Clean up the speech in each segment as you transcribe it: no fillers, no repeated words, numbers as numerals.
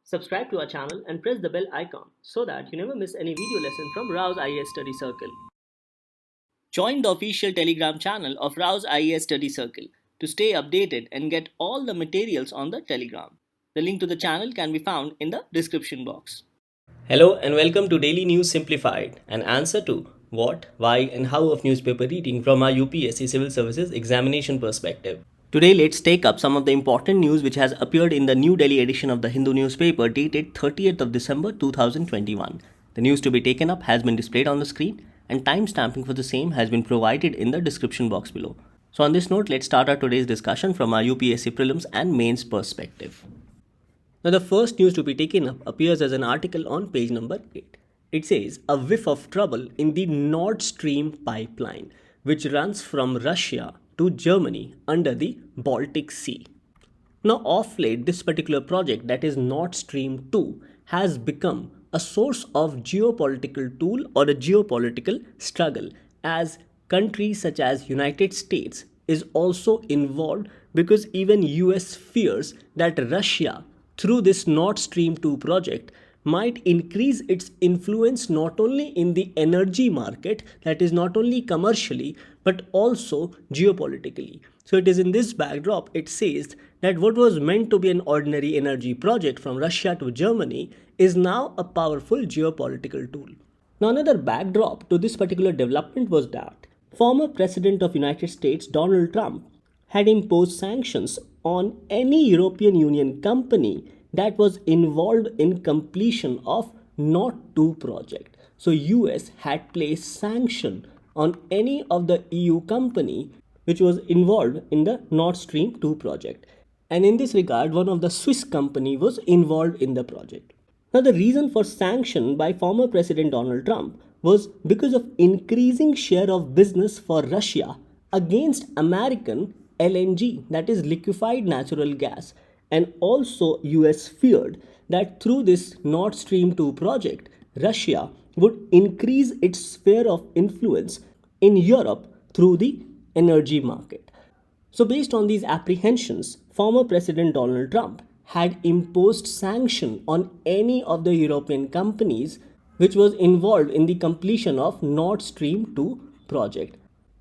Subscribe to our channel and press the bell icon so that you never miss any video lesson from Rao's IAS Study Circle. Join the official Telegram channel of Rao's IAS Study Circle to stay updated and get all the materials on the Telegram. The link to the channel can be found in the description box. Hello and welcome to Daily News Simplified, an answer to what, why and how of newspaper reading from our UPSC Civil Services examination perspective. Today let's take up some of the important news which has appeared in the New Delhi edition of the Hindu newspaper dated 30th of December 2021. The news to be taken up has been displayed on the screen and time stamping for the same has been provided in the description box below. So on this note, let's start our today's discussion from our UPSC prelims and mains perspective. Now the first news to be taken up appears as an article on page number 8. It says, a whiff of trouble in the Nord Stream pipeline, which runs from Russia to Germany under the Baltic Sea. Now of late, this particular project, that is Nord Stream 2, has become a source of geopolitical tool or a geopolitical struggle, as countries such as United States is also involved, because even US fears that Russia through this Nord Stream 2 project might increase its influence not only in the energy market, that is not only commercially, but also geopolitically. So it is in this backdrop, it says that what was meant to be an ordinary energy project from Russia to Germany is now a powerful geopolitical tool. Now another backdrop to this particular development was that former President of United States Donald Trump had imposed sanctions on any European Union company that was involved in completion of Nord 2 project. So US had placed sanction on any of the EU company which was involved in the Nord Stream 2 project. And in this regard, one of the Swiss company was involved in the project. Now the reason for sanction by former President Donald Trump was because of increasing share of business for Russia against American LNG, that is liquefied natural gas. And also US feared that through this Nord Stream 2 project, Russia would increase its sphere of influence in Europe through the energy market. So based on these apprehensions, former President Donald Trump had imposed sanction on any of the European companies which was involved in the completion of Nord Stream 2 project.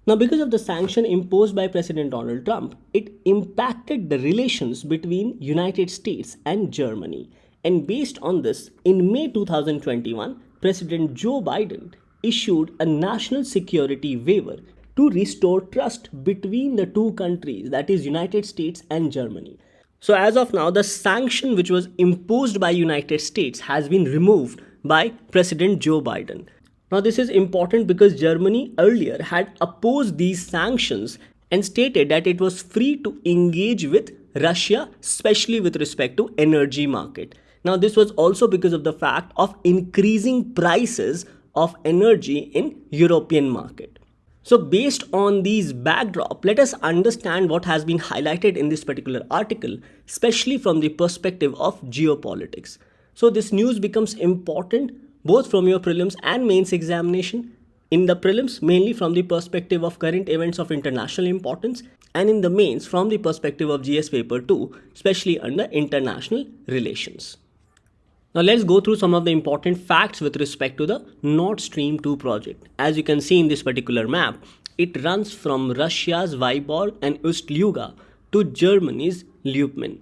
Now, because of the sanction imposed by President Donald Trump, it impacted the relations between United States and Germany. And based on this, in May 2021, President Joe Biden issued a national security waiver to restore trust between the two countries, that is United States and Germany. So as of now, the sanction which was imposed by United States has been removed by President Joe Biden. Now this is important because Germany earlier had opposed these sanctions and stated that it was free to engage with Russia, especially with respect to energy market. Now this was also because of the fact of increasing prices of energy in European market. So based on these backdrop, let us understand what has been highlighted in this particular article, especially from the perspective of geopolitics. So this news becomes important both from your prelims and mains examination. In the prelims, mainly from the perspective of current events of international importance, and in the mains from the perspective of GS paper 2, especially under international relations. Now let's go through some of the important facts with respect to the Nord Stream 2 project. As you can see in this particular map, it runs from Russia's Vyborg and Ust-Luga to Germany's Lubmin.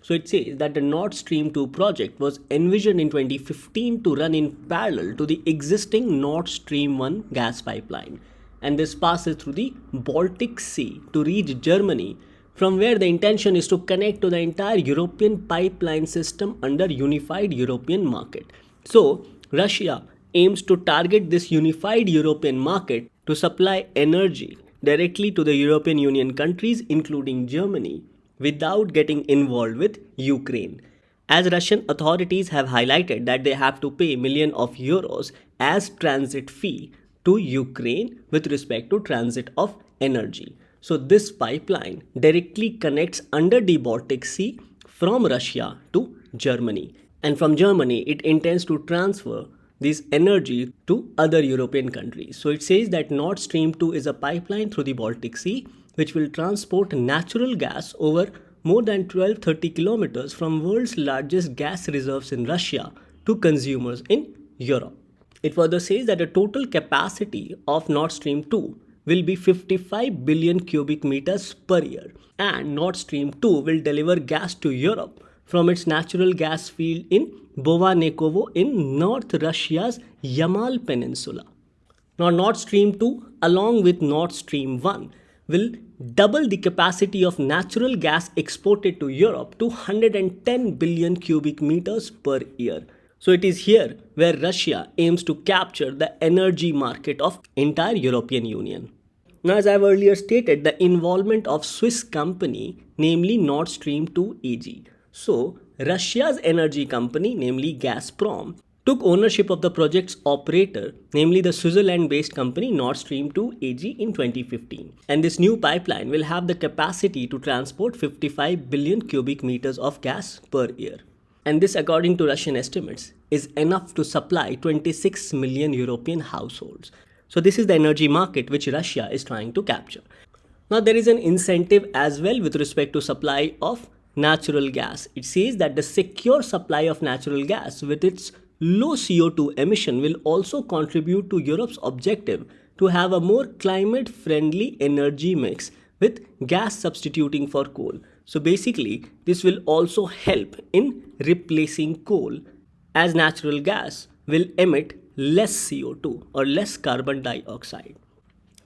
So it says that the Nord Stream 2 project was envisioned in 2015 to run in parallel to the existing Nord Stream 1 gas pipeline. And this passes through the Baltic Sea to reach Germany, from where the intention is to connect to the entire European pipeline system under unified European market. So Russia aims to target this unified European market to supply energy directly to the European Union countries, including Germany, without getting involved with Ukraine, as Russian authorities have highlighted that they have to pay millions of euros as transit fee to Ukraine with respect to transit of energy. So this pipeline directly connects under the Baltic Sea from Russia to Germany, and from Germany it intends to transfer this energy to other European countries. So it says that Nord Stream 2 is a pipeline through the Baltic Sea which will transport natural gas over more than 1230 kilometers from world's largest gas reserves in Russia to consumers in Europe. It further says that the total capacity of Nord Stream 2 will be 55 billion cubic meters per year, and Nord Stream 2 will deliver gas to Europe from its natural gas field in Bovanekovo in North Russia's Yamal Peninsula. Now, Nord Stream 2, along with Nord Stream 1, will double the capacity of natural gas exported to Europe to 110 billion cubic meters per year. So it is here where Russia aims to capture the energy market of entire European Union. Now, as I have earlier stated, the involvement of Swiss company, namely Nord Stream 2 AG. So, Russia's energy company, namely Gazprom, took ownership of the project's operator, namely the Switzerland-based company Nord Stream 2 AG in 2015. And this new pipeline will have the capacity to transport 55 billion cubic meters of gas per year. And this, according to Russian estimates, is enough to supply 26 million European households. So this is the energy market which Russia is trying to capture. Now, there is an incentive as well with respect to supply of natural gas. It says that the secure supply of natural gas with its low CO2 emission will also contribute to Europe's objective to have a more climate-friendly energy mix with gas substituting for coal. So basically, this will also help in replacing coal, as natural gas will emit less CO2 or less carbon dioxide.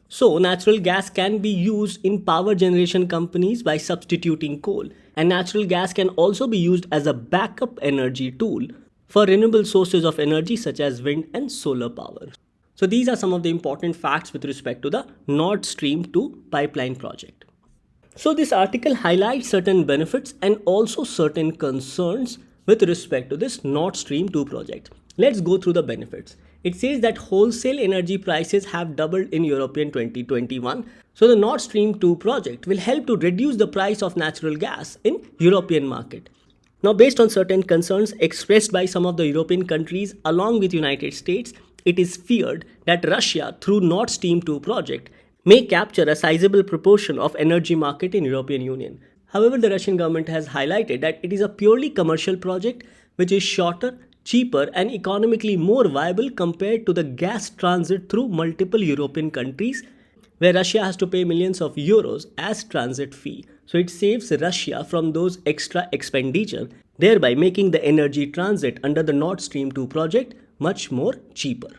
So natural gas can be used in power generation companies by substituting coal, and natural gas can also be used as a backup energy tool for renewable sources of energy such as wind and solar power. So these are some of the important facts with respect to the Nord Stream 2 pipeline project. So this article highlights certain benefits and also certain concerns with respect to this Nord Stream 2 project. Let's go through the benefits. It says that wholesale energy prices have doubled in European 2021. So the Nord Stream 2 project will help to reduce the price of natural gas in European market. Now, based on certain concerns expressed by some of the European countries along with United States, it is feared that Russia, through Nord Stream 2 project, may capture a sizable proportion of energy market in European Union. However, the Russian government has highlighted that it is a purely commercial project which is shorter, cheaper and economically more viable compared to the gas transit through multiple European countries, where Russia has to pay millions of euros as transit fee. So it saves Russia from those extra expenditure, thereby making the energy transit under the Nord Stream 2 project much more cheaper.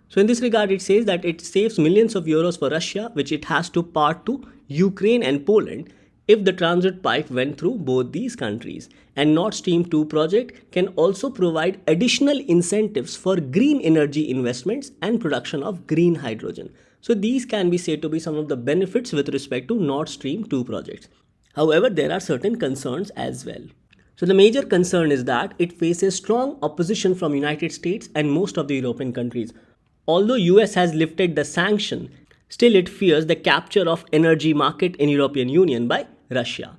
So in this regard, it says that it saves millions of euros for Russia, which it has to part to Ukraine and Poland if the transit pipe went through both these countries. And Nord Stream 2 project can also provide additional incentives for green energy investments and production of green hydrogen. So these can be said to be some of the benefits with respect to Nord Stream 2 projects. However, there are certain concerns as well. So the major concern is that it faces strong opposition from United States and most of the European countries. Although US has lifted the sanction, still it fears the capture of energy market in European Union by Russia.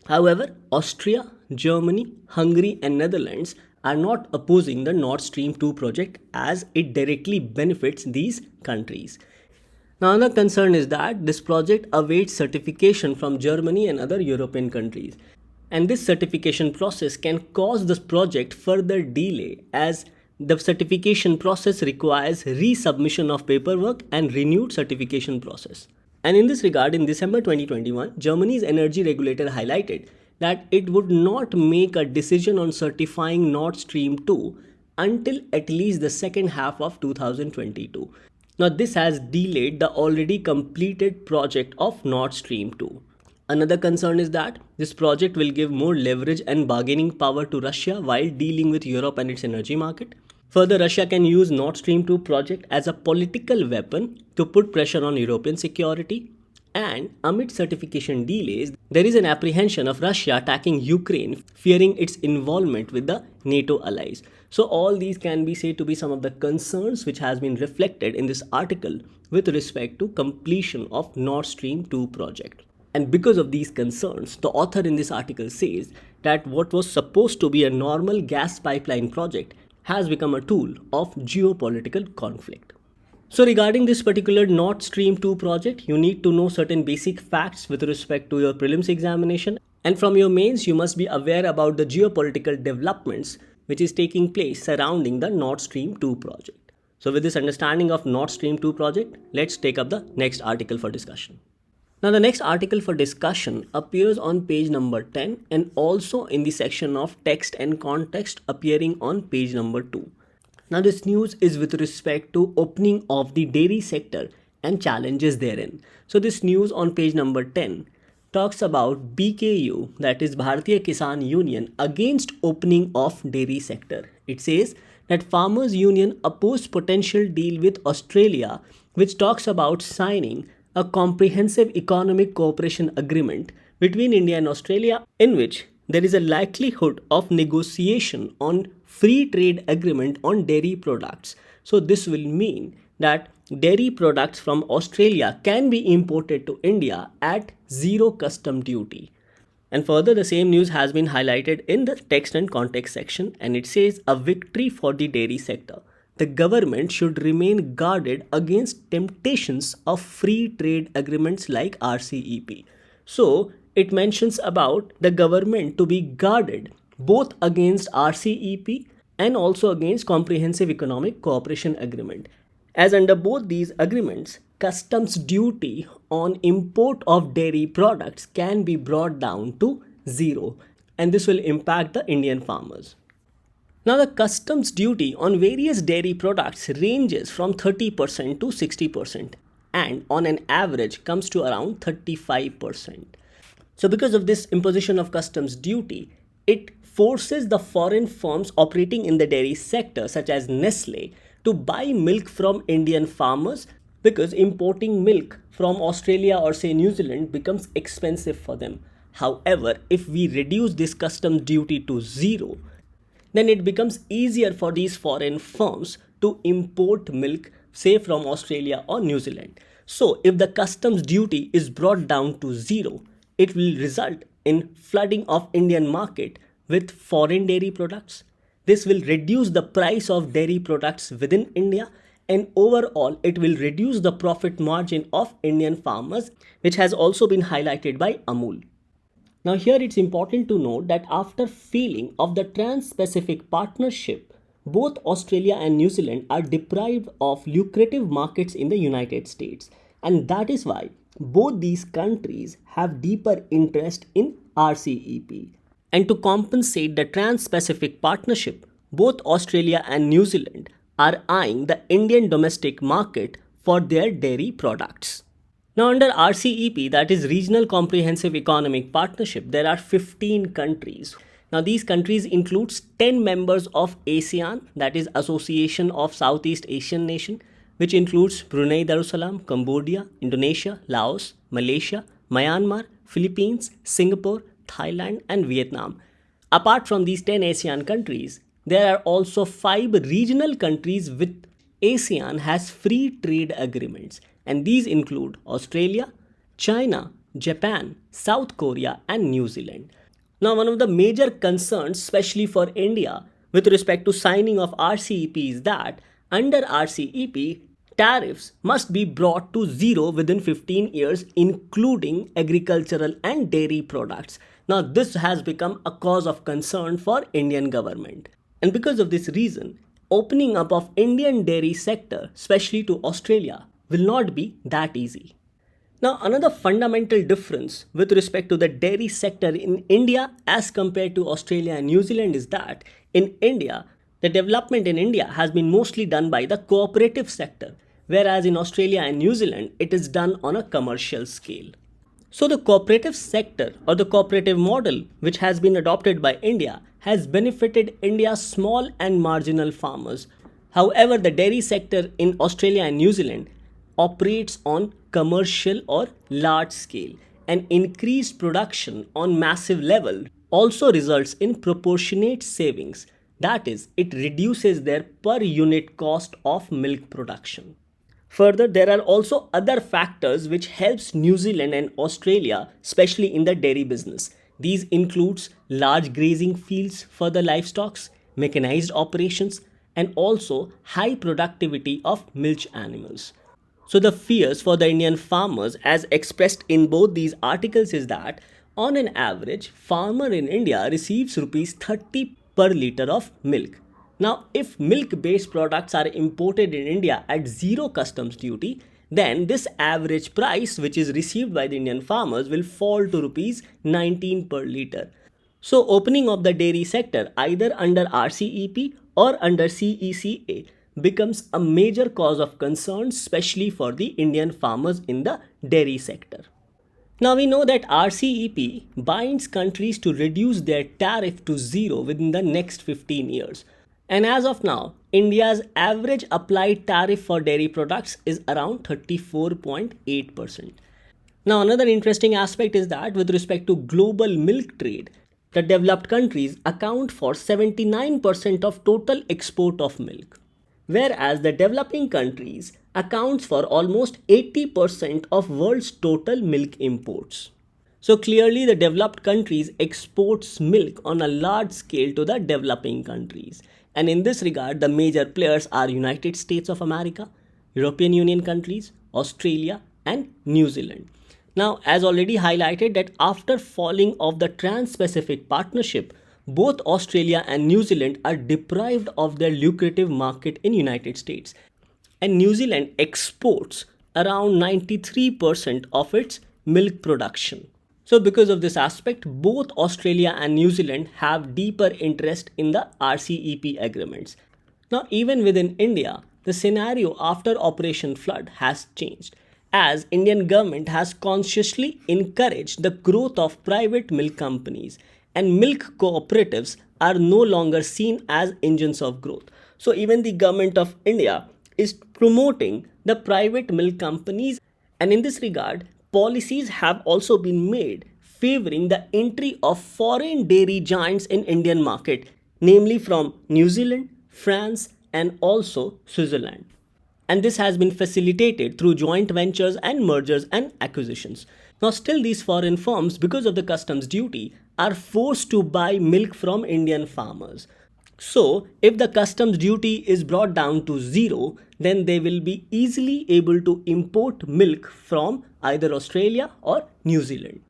However, Austria, Germany, Hungary and Netherlands are not opposing the Nord Stream 2 project as it directly benefits these countries. Now, another concern is that this project awaits certification from Germany and other European countries. And this certification process can cause this project further delay, as the certification process requires resubmission of paperwork and renewed certification process. And in this regard, in December 2021, Germany's energy regulator highlighted that it would not make a decision on certifying Nord Stream 2 until at least the second half of 2022. Now, this has delayed the already completed project of Nord Stream 2. Another concern is that this project will give more leverage and bargaining power to Russia while dealing with Europe and its energy market. Further, Russia can use Nord Stream 2 project as a political weapon to put pressure on European security. And amid certification delays, there is an apprehension of Russia attacking Ukraine, fearing its involvement with the NATO allies. So all these can be said to be some of the concerns which has been reflected in this article with respect to completion of Nord Stream 2 project. And because of these concerns, the author in this article says that what was supposed to be a normal gas pipeline project has become a tool of geopolitical conflict. So regarding this particular Nord Stream 2 project, you need to know certain basic facts with respect to your prelims examination And from your mains, you must be aware about the geopolitical developments which is taking place surrounding the Nord Stream 2 project. So with this understanding of Nord Stream 2 project, let's take up the next article for discussion. Now the next article for discussion appears on page number 10 and also in the section of text and context appearing on page number 2. Now this news is with respect to opening of the dairy sector and challenges therein. So this news on page number 10 talks about BKU, that is Bharatiya Kisan Union, against opening of dairy sector. It says that Farmers Union opposed potential deal with Australia, which talks about signing a comprehensive economic cooperation agreement between India and Australia, in which there is a likelihood of negotiation on free trade agreement on dairy products. So this will mean that dairy products from Australia can be imported to India at zero custom duty. And further, the same news has been highlighted in the text and context section, and it says a victory for the dairy sector. The government should remain guarded against temptations of free trade agreements like RCEP. So it mentions about the government to be guarded both against RCEP and also against Comprehensive Economic Cooperation Agreement. As under both these agreements, customs duty on import of dairy products can be brought down to zero, and this will impact the Indian farmers. Now the customs duty on various dairy products ranges from 30% to 60% and on an average comes to around 35%. So because of this imposition of customs duty, it forces the foreign firms operating in the dairy sector such as Nestle to buy milk from Indian farmers, because importing milk from Australia or say New Zealand becomes expensive for them. However, if we reduce this customs duty to zero, then it becomes easier for these foreign firms to import milk, say from Australia or New Zealand. So if the customs duty is brought down to zero, it will result in flooding of Indian market with foreign dairy products. This will reduce the price of dairy products within India, and overall it will reduce the profit margin of Indian farmers, which has also been highlighted by Amul. Now here it's important to note that after failing of the Trans-Pacific Partnership, both Australia and New Zealand are deprived of lucrative markets in the United States, and that is why both these countries have deeper interest in RCEP. And to compensate the Trans-Pacific Partnership, both Australia and New Zealand are eyeing the Indian domestic market for their dairy products. Now under RCEP, that is Regional Comprehensive Economic Partnership, there are 15 countries. Now these countries includes 10 members of ASEAN, that is Association of Southeast Asian Nation, which includes Brunei Darussalam, Cambodia, Indonesia, Laos, Malaysia, Myanmar, Philippines, Singapore, Thailand and Vietnam. Apart from these 10 ASEAN countries, there are also 5 regional countries with ASEAN has free trade agreements, and these include Australia, China, Japan, South Korea and New Zealand. Now one of the major concerns, especially for India, with respect to signing of RCEP is that under RCEP, tariffs must be brought to zero within 15 years, including agricultural and dairy products. Now this has become a cause of concern for Indian government. And because of this reason, opening up of Indian dairy sector, especially to Australia, will not be that easy. Now another fundamental difference with respect to the dairy sector in India as compared to Australia and New Zealand is that in India, the development in India has been mostly done by the cooperative sector, whereas in Australia and New Zealand, it is done on a commercial scale. So the cooperative sector or the cooperative model which has been adopted by India has benefited India's small and marginal farmers. However, the dairy sector in Australia and New Zealand operates on commercial or large scale, and increased production on massive level also results in proportionate savings. That is, it reduces their per unit cost of milk production. Further, there are also other factors which helps New Zealand and Australia, especially in the dairy business. These includes large grazing fields for the livestock, mechanized operations, and also high productivity of milch animals. So the fears for the Indian farmers as expressed in both these articles is that On an average, farmer in India receives rupees 30 per liter of milk. Now, if milk-based products are imported in India at zero customs duty, then this average price which is received by the Indian farmers will fall to rupees 19 per liter. So, opening of the dairy sector either under RCEP or under CECA becomes a major cause of concern, especially for the Indian farmers in the dairy sector. Now we know that RCEP binds countries to reduce their tariff to zero within the next 15 years. And as of now, India's average applied tariff for dairy products is around 34.8%. Now another interesting aspect is that with respect to global milk trade, the developed countries account for 79% of total export of milk, whereas the developing countries accounts for almost 80% of world's total milk imports. So clearly the developed countries exports milk on a large scale to the developing countries. And in this regard, the major players are United States of America, European Union countries, Australia and New Zealand. Now, as already highlighted that after falling of the Trans-Pacific Partnership, both Australia and New Zealand are deprived of their lucrative market in United States. And New Zealand exports around 93% of its milk production. So because of this aspect, both Australia and New Zealand have deeper interest in the RCEP agreements. Now even within India, the scenario after Operation Flood has changed, as Indian government has consciously encouraged the growth of private milk companies, and milk cooperatives are no longer seen as engines of growth. So even the government of India is promoting the private milk companies, and in this regard, policies have also been made favoring the entry of foreign dairy giants in Indian market, namely from New Zealand, France and also Switzerland. And this has been facilitated through joint ventures and mergers and acquisitions. Now still these foreign firms, because of the customs duty, are forced to buy milk from Indian farmers. So if the customs duty is brought down to zero, then they will be easily able to import milk from either Australia or New Zealand.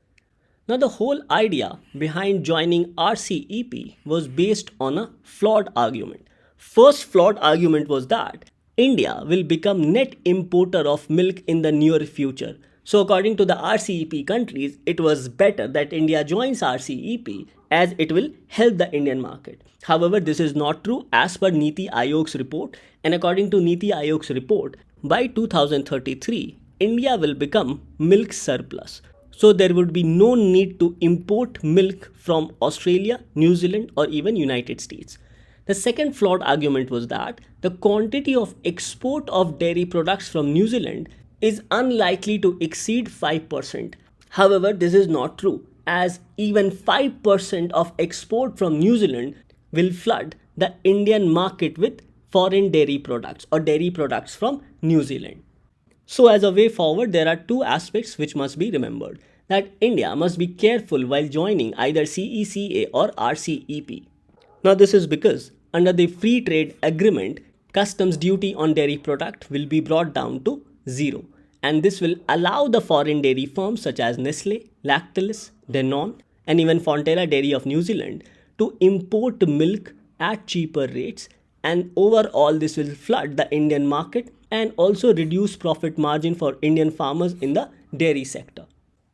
Now the whole idea behind joining RCEP was based on a flawed argument. First flawed argument was that India will become net importer of milk in the near future. So according to the RCEP countries, it was better that India joins RCEP as it will help the Indian market. However, this is not true as per Niti Aayog's report, and according to Niti Aayog's report, by 2033, India will become milk surplus. So there would be no need to import milk from Australia, New Zealand or even United States. The second flawed argument was that the quantity of export of dairy products from New Zealand is unlikely to exceed 5%. However, this is not true, as even 5% of export from New Zealand will flood the Indian market with foreign dairy products or dairy products from New Zealand. So as a way forward, there are two aspects which must be remembered. That India must be careful while joining either CECA or RCEP. Now this is because under the free trade agreement, customs duty on dairy product will be brought down to zero. And this will allow the foreign dairy firms such as Nestle, Lactalis, Danone and even Fonterra Dairy of New Zealand to import milk at cheaper rates, and overall this will flood the Indian market and also reduce profit margin for Indian farmers in the dairy sector.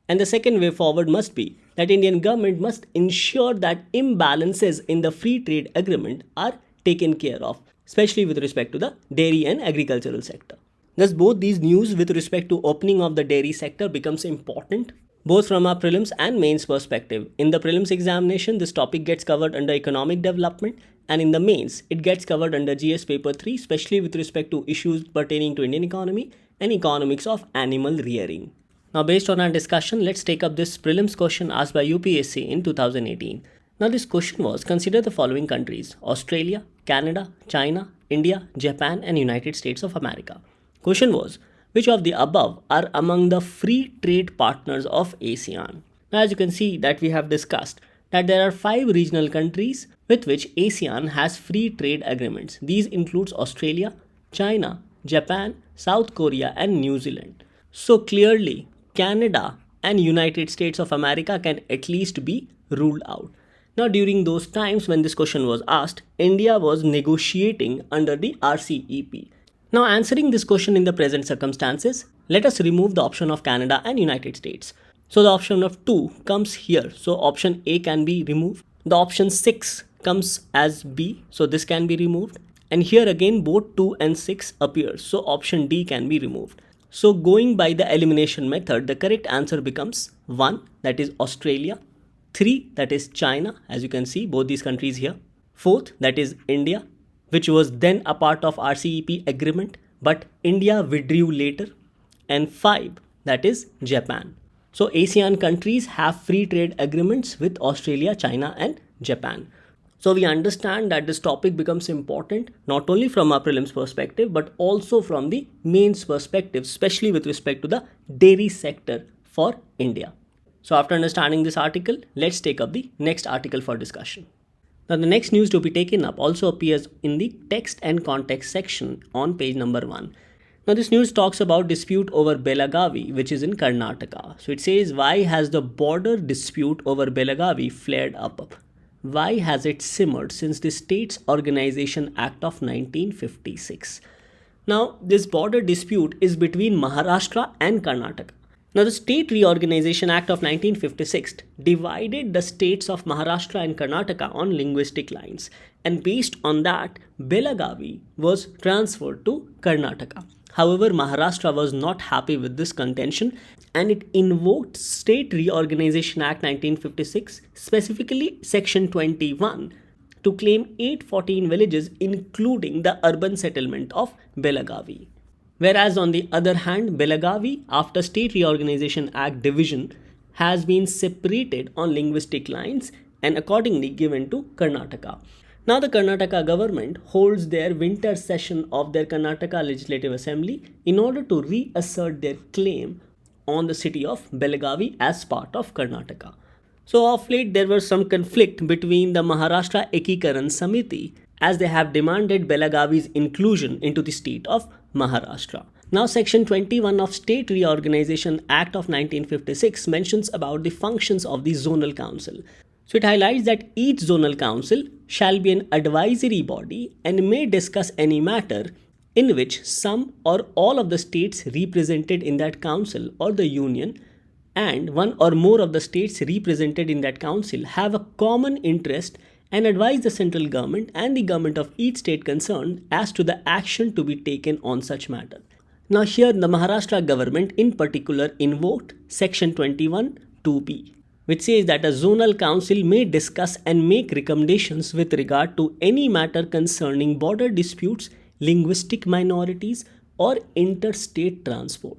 And the second way forward must be that Indian government must ensure that imbalances in the free trade agreement are taken care of, especially with respect to the dairy and agricultural sector. Thus both these news with respect to opening of the dairy sector becomes important, both from a prelims and mains perspective. In the prelims examination, this topic gets covered under economic development, and in the mains, it gets covered under GS paper 3, especially with respect to issues pertaining to Indian economy and economics of animal rearing. Now based on our discussion, let's take up this prelims question asked by UPSC in 2018. Now this question was, consider the following countries: Australia, Canada, China, India, Japan and United States of America. Question was, which of the above are among the free trade partners of ASEAN? Now as you can see that we have discussed that there are 5 regional countries with which ASEAN has free trade agreements. These includes Australia, China, Japan, South Korea and New Zealand. So clearly Canada and United States of America can at least be ruled out. Now, during those times when this question was asked, India was negotiating under the RCEP. Now, answering this question in the present circumstances, let us remove the option of Canada and United States. So, the option of 2 comes here. So, option A can be removed. The option 6 comes as B. So, this can be removed. And here again, both 2 and 6 appears. So, option D can be removed. So, going by the elimination method, the correct answer becomes 1, that is Australia. 3, that is China, as you can see, both these countries here. 4th, that is India, which was then a part of RCEP agreement, but India withdrew later. And 5, that is Japan. So ASEAN countries have free trade agreements with Australia, China and Japan. So we understand that this topic becomes important not only from our prelims perspective, but also from the mains perspective, especially with respect to the dairy sector for India. So after understanding this article, let's take up the next article for discussion. Now the next news to be taken up also appears in the text and context section on page number 1. Now this news talks about dispute over Belagavi, which is in Karnataka. So it says, why has the border dispute over Belagavi flared up? Why has it simmered since the States Organization Act of 1956? Now this border dispute is between Maharashtra and Karnataka. Now, the State Reorganization Act of 1956 divided the states of Maharashtra and Karnataka on linguistic lines, and based on that, Belagavi was transferred to Karnataka. However, Maharashtra was not happy with this contention and it invoked State Reorganization Act 1956, specifically Section 21, to claim 814 villages including the urban settlement of Belagavi. Whereas on the other hand, Belagavi, after State Reorganization Act division, has been separated on linguistic lines and accordingly given to Karnataka. Now the Karnataka government holds their winter session of their Karnataka Legislative Assembly in order to reassert their claim on the city of Belagavi as part of Karnataka. So of late there was some conflict between the Maharashtra Ekikaran Samiti as they have demanded Belagavi's inclusion into the state of Maharashtra. Now Section 21 of State Reorganization Act of 1956 mentions about the functions of the Zonal Council. So it highlights that each Zonal Council shall be an advisory body and may discuss any matter in which some or all of the states represented in that council or the union and one or more of the states represented in that council have a common interest and advise the central government and the government of each state concerned as to the action to be taken on such matter. Now here the Maharashtra government in particular invoked Section 21 2b, which says that a zonal council may discuss and make recommendations with regard to any matter concerning border disputes, linguistic minorities or interstate transport.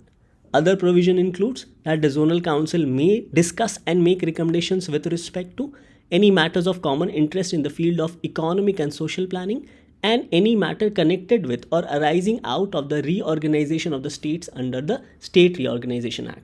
Other provision includes that the zonal council may discuss and make recommendations with respect to any matters of common interest in the field of economic and social planning and any matter connected with or arising out of the reorganization of the states under the State Reorganization Act.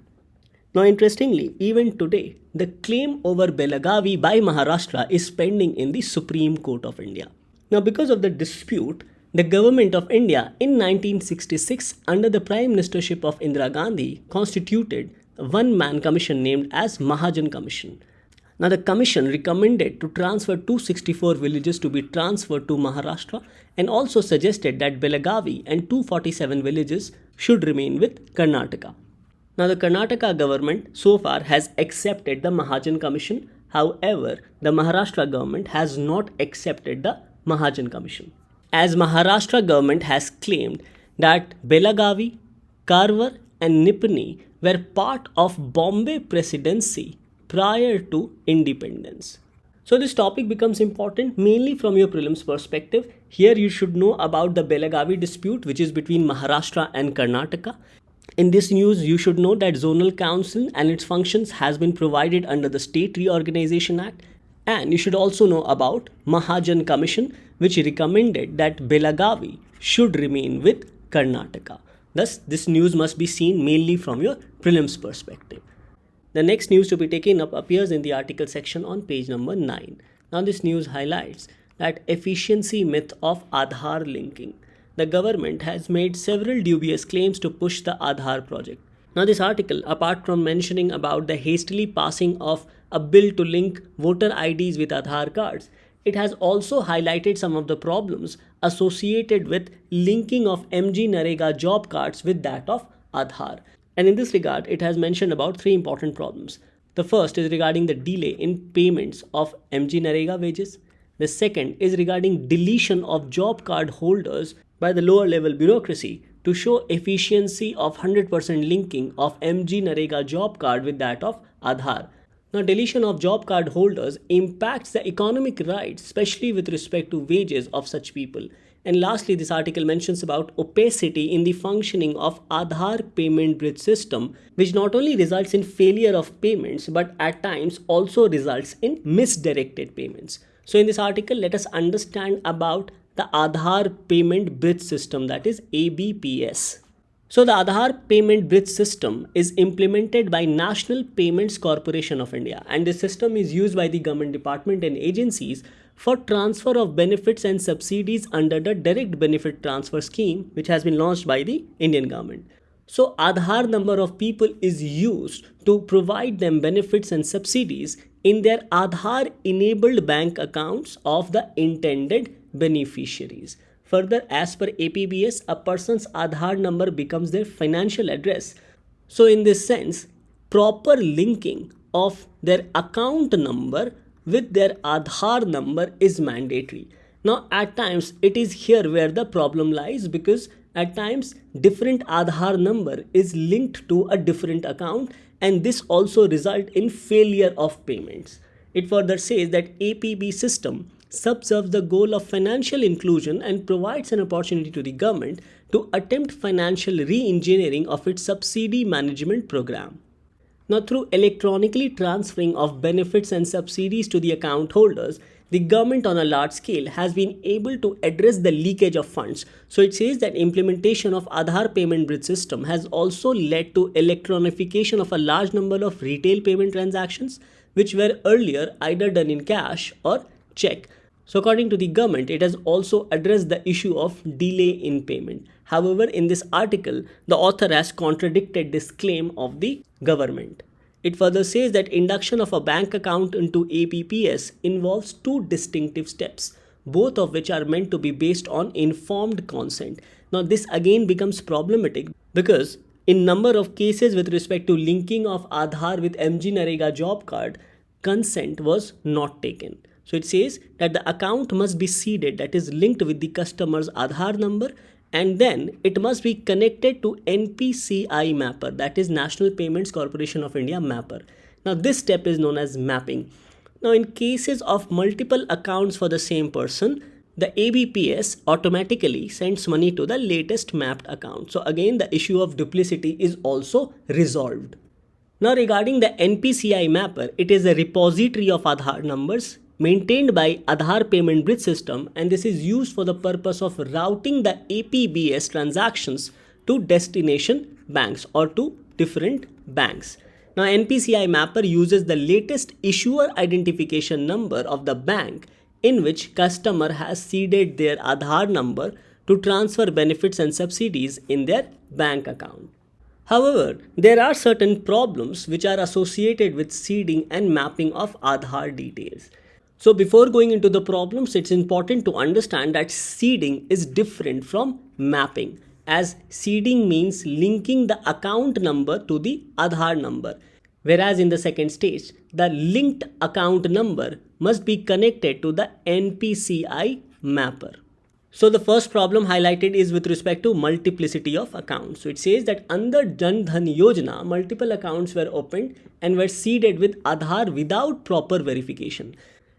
Now interestingly, even today, the claim over Belagavi by Maharashtra is pending in the Supreme Court of India. Now because of the dispute, the government of India in 1966 under the Prime Ministership of Indira Gandhi constituted a one-man commission named as Mahajan Commission. Now the commission recommended to transfer 264 villages to be transferred to Maharashtra and also suggested that Belagavi and 247 villages should remain with Karnataka. Now the Karnataka government so far has accepted the Mahajan Commission. However, the Maharashtra government has not accepted the Mahajan Commission, as Maharashtra government has claimed that Belagavi, Karwar and Nipani were part of Bombay Presidency prior to independence. So this topic becomes important mainly from your prelims perspective. Here you should know about the Belagavi dispute, which is between Maharashtra and Karnataka. In this news, you should know that Zonal Council and its functions has been provided under the State Reorganization Act. And you should also know about Mahajan Commission, which recommended that Belagavi should remain with Karnataka. Thus, this news must be seen mainly from your prelims perspective. The next news to be taken up appears in the article section on page number 9. Now this news highlights that efficiency myth of Aadhaar linking. The government has made several dubious claims to push the Aadhaar project. Now, this article, apart from mentioning about the hastily passing of a bill to link voter IDs with Aadhaar cards, it has also highlighted some of the problems associated with linking of MGNREGA job cards with that of Aadhaar. And in this regard, it has mentioned about three important problems. The first is regarding the delay in payments of MGNREGA wages. The second is regarding deletion of job card holders by the lower level bureaucracy to show efficiency of 100% linking of MGNREGA job card with that of Aadhaar. Now, deletion of job card holders impacts the economic rights, especially with respect to wages of such people. And lastly, this article mentions about opacity in the functioning of Aadhaar payment bridge system, which not only results in failure of payments, but at times also results in misdirected payments. So in this article, let us understand about the Aadhaar payment bridge system, that is ABPS. So the Aadhaar payment bridge system is implemented by National Payments Corporation of India, and this system is used by the government department and agencies for transfer of benefits and subsidies under the direct benefit transfer scheme, which has been launched by the Indian government. So Aadhaar number of people is used to provide them benefits and subsidies in their Aadhaar enabled bank accounts of the intended beneficiaries. Further, as per APBS, a person's Aadhaar number becomes their financial address. So in this sense, proper linking of their account number with their Aadhaar number is mandatory. Now, at times, it is here where the problem lies, because at times different Aadhaar number is linked to a different account, and this also results in failure of payments. It further says that APB system subserves the goal of financial inclusion and provides an opportunity to the government to attempt financial re-engineering of its subsidy management program. Now, through electronically transferring of benefits and subsidies to the account holders, the government on a large scale has been able to address the leakage of funds. So it says that implementation of Aadhaar payment bridge system has also led to electronification of a large number of retail payment transactions, which were earlier either done in cash or check. So according to the government, it has also addressed the issue of delay in payment. However, in this article, the author has contradicted this claim of the government. It further says that induction of a bank account into APBS involves two distinctive steps, both of which are meant to be based on informed consent. Now, this again becomes problematic because in number of cases with respect to linking of Aadhaar with MGNREGA job card, consent was not taken. So it says that the account must be seeded, that is linked with the customer's Aadhaar number, and then it must be connected to NPCI-Mapper, that is National Payments Corporation of India Mapper. Now this step is known as mapping. Now in cases of multiple accounts for the same person, the ABPS automatically sends money to the latest mapped account. So again, the issue of duplicity is also resolved. Now regarding the NPCI-Mapper, it is a repository of Aadhaar numbers maintained by Aadhaar payment bridge system, and this is used for the purpose of routing the APBS transactions to destination banks or to different banks. Now NPCI-Mapper uses the latest issuer identification number of the bank in which customer has seeded their Aadhaar number to transfer benefits and subsidies in their bank account. However, there are certain problems which are associated with seeding and mapping of Aadhaar details. So before going into the problems, it's important to understand that seeding is different from mapping, as seeding means linking the account number to the Aadhaar number, whereas in the second stage, the linked account number must be connected to the NPCI-Mapper. So the first problem highlighted is with respect to multiplicity of accounts. So it says that under Jan Dhan Yojana, multiple accounts were opened and were seeded with Aadhaar without proper verification.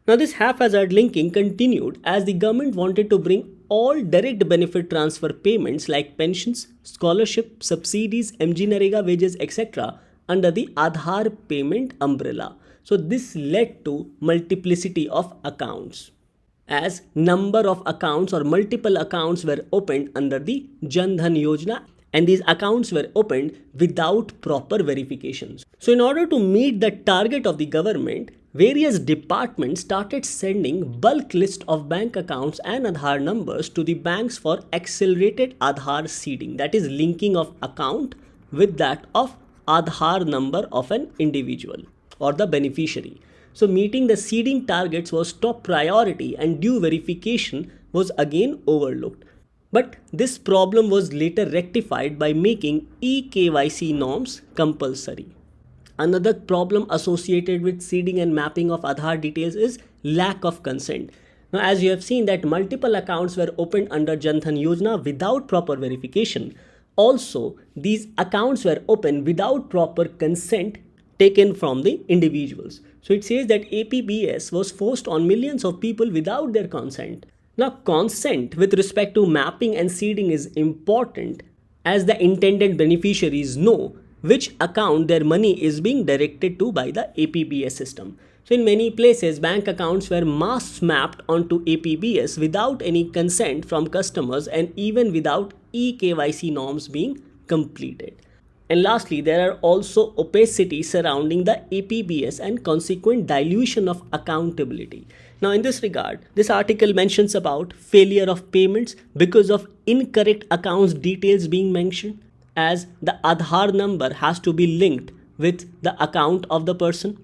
Now this haphazard linking continued as the government wanted to bring all direct benefit transfer payments like pensions, scholarship, subsidies, MGNREGA wages, etc. under the Aadhaar payment umbrella. So this led to multiplicity of accounts, as number of accounts or multiple accounts were opened under the Jan Dhan Yojana, and these accounts were opened without proper verifications. So in order to meet the target of the government, various departments started sending bulk list of bank accounts and Aadhaar numbers to the banks for accelerated Aadhaar seeding, that is linking of account with that of Aadhaar number of an individual or the beneficiary. So meeting the seeding targets was top priority and due verification was again overlooked. But this problem was later rectified by making eKYC norms compulsory. Another problem associated with seeding and mapping of Aadhaar details is lack of consent. Now, as you have seen that multiple accounts were opened under Jan Dhan Yojana without proper verification. Also, these accounts were opened without proper consent taken from the individuals. So it says that APBS was forced on millions of people without their consent. Now, consent with respect to mapping and seeding is important as the intended beneficiaries know which account their money is being directed to by the APBS system. So in many places, bank accounts were mass mapped onto APBS without any consent from customers and even without eKYC norms being completed. And lastly, there are also opacity surrounding the APBS and consequent dilution of accountability. Now, in this regard, this article mentions about failure of payments because of incorrect accounts details being mentioned, as the Aadhaar number has to be linked with the account of the person.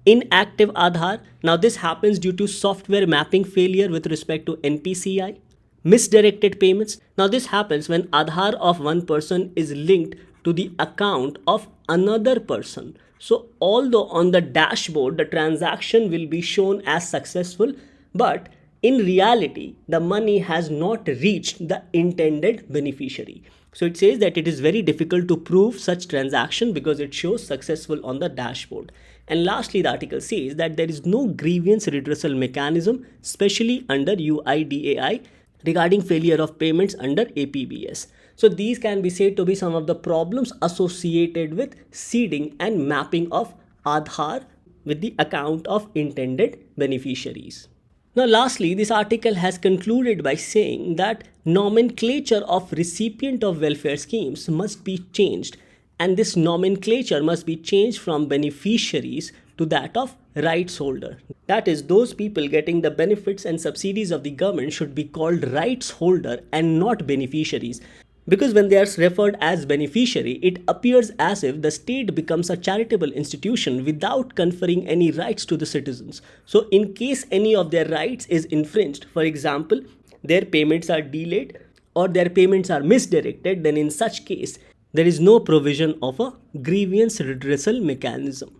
Inactive Aadhaar, now this happens due to software mapping failure with respect to NPCI. Misdirected payments, now this happens when Aadhaar of one person is linked to the account of another person. So although on the dashboard the transaction will be shown as successful, but in reality the money has not reached the intended beneficiary. So it says that it is very difficult to prove such transaction because it shows successful on the dashboard. And lastly, the article says that there is no grievance redressal mechanism, especially under UIDAI, regarding failure of payments under APBS. So these can be said to be some of the problems associated with seeding and mapping of Aadhaar with the account of intended beneficiaries. Now lastly, this article has concluded by saying that nomenclature of recipient of welfare schemes must be changed, and this nomenclature must be changed from beneficiaries to that of rights holder. That is, those people getting the benefits and subsidies of the government should be called rights holder and not beneficiaries. Because when they are referred as beneficiary, it appears as if the state becomes a charitable institution without conferring any rights to the citizens. So in case any of their rights is infringed, for example, their payments are delayed or their payments are misdirected, then in such case, there is no provision of a grievance redressal mechanism.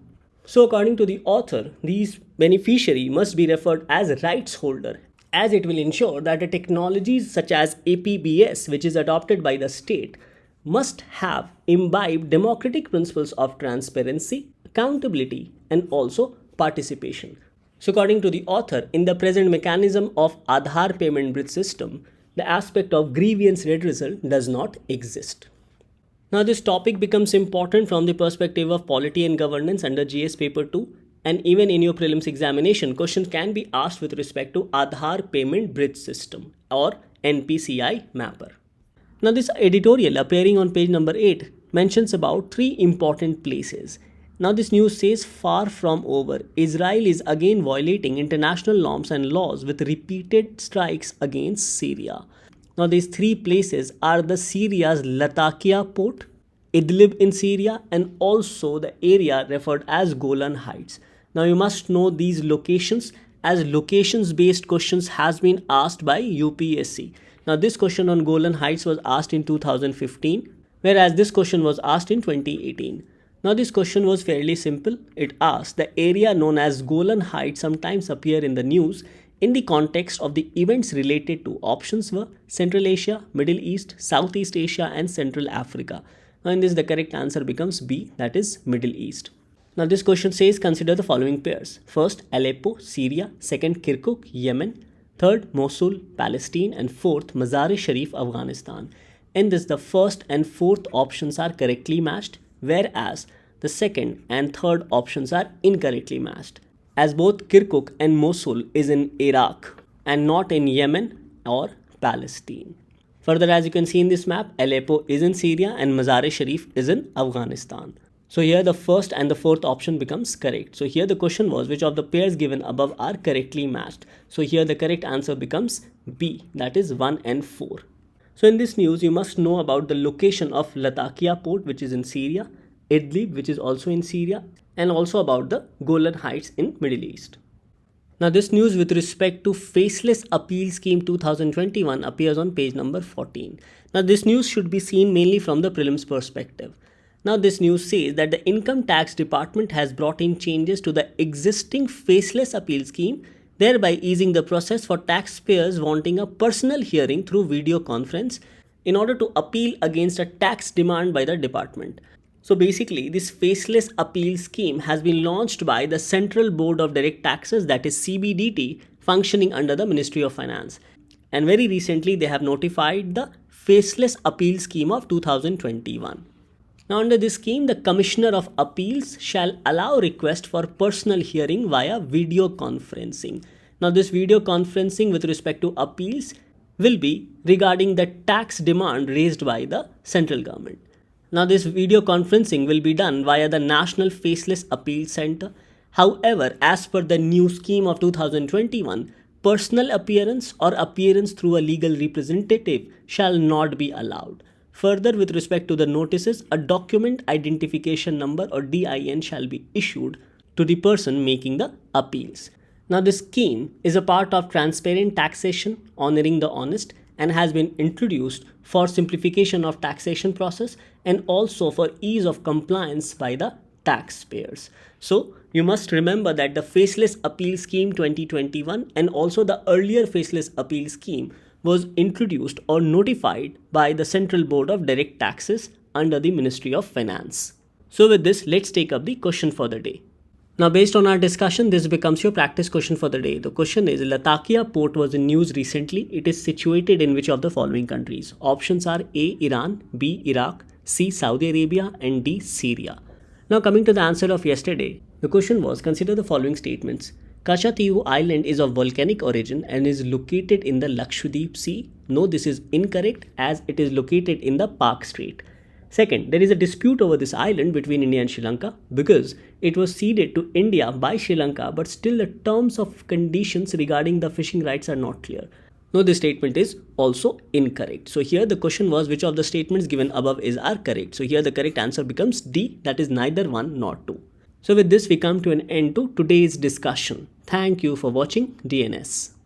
So according to the author, these beneficiary must be referred as rights holder, as it will ensure that the technologies such as APBS, which is adopted by the state, must have imbibed democratic principles of transparency, accountability, and also participation. So according to the author, in the present mechanism of Aadhaar payment bridge system, the aspect of grievance redressal does not exist. Now this topic becomes important from the perspective of polity and governance under GS paper 2. And even in your prelims examination, questions can be asked with respect to Aadhaar payment bridge system or NPCI-Mapper. Now this editorial appearing on page number 8 mentions about 3 important places. Now this news says far from over. Israel is again violating international norms and laws with repeated strikes against Syria. Now these 3 places are the Syria's Latakia port, Idlib in Syria, and also the area referred as Golan Heights. Now you must know these locations as locations based questions has been asked by UPSC. Now this question on Golan Heights was asked in 2015, whereas this question was asked in 2018. Now this question was fairly simple. It asked the area known as Golan Heights sometimes appear in the news in the context of the events related to options were Central Asia, Middle East, Southeast Asia and Central Africa. Now in this the correct answer becomes B, that is Middle East. Now this question says consider the following pairs. First Aleppo, Syria. Second Kirkuk, Yemen. Third Mosul, Palestine. And fourth Mazar-e-Sharif, Afghanistan. In this the first and fourth options are correctly matched, whereas the second and third options are incorrectly matched, as both Kirkuk and Mosul is in Iraq and not in Yemen or Palestine. Further, as you can see in this map, Aleppo is in Syria and Mazar-e-Sharif is in Afghanistan. So here the first and the fourth option becomes correct. So here the question was which of the pairs given above are correctly matched. So here the correct answer becomes B, that is 1 and 4. So in this news you must know about the location of Latakia port, which is in Syria, Idlib, which is also in Syria, and also about the Golan Heights in Middle East. Now this news with respect to Faceless Appeal Scheme 2021 appears on page number 14. Now this news should be seen mainly from the prelims perspective. Now this news says that the Income Tax Department has brought in changes to the existing Faceless Appeal Scheme, thereby easing the process for taxpayers wanting a personal hearing through video conference in order to appeal against a tax demand by the department. So basically, this Faceless Appeal Scheme has been launched by the Central Board of Direct Taxes, that is CBDT, functioning under the Ministry of Finance. And very recently, they have notified the Faceless Appeal Scheme of 2021. Now under this scheme, the Commissioner of Appeals shall allow request for personal hearing via video conferencing. Now this video conferencing with respect to appeals will be regarding the tax demand raised by the central government. Now this video conferencing will be done via the National Faceless Appeal Center. However, as per the new scheme of 2021, personal appearance or appearance through a legal representative shall not be allowed. Further, with respect to the notices, a document identification number or DIN shall be issued to the person making the appeals. Now this scheme is a part of transparent taxation, honoring the honest, and has been introduced for simplification of taxation process and also for ease of compliance by the taxpayers. So you must remember that the Faceless Appeal Scheme 2021 and also the earlier Faceless Appeal Scheme was introduced or notified by the Central Board of Direct Taxes under the Ministry of Finance. So with this, let's take up the question for the day. Now based on our discussion, this becomes your practice question for the day. The question is, Latakia port was in news recently. It is situated in which of the following countries? Options are A. Iran, B. Iraq, C. Saudi Arabia, and D. Syria. Now coming to the answer of yesterday, the question was, consider the following statements. Kachatiyu Island is of volcanic origin and is located in the Lakshadweep Sea. No, this is incorrect as it is located in the Park Strait. Second, there is a dispute over this island between India and Sri Lanka because it was ceded to India by Sri Lanka, but still the terms of conditions regarding the fishing rights are not clear. No, this statement is also incorrect. So here the question was, which of the statements given above are correct? So here the correct answer becomes D, that is neither one nor two. So with this we come to an end to today's discussion. Thank you for watching DNS.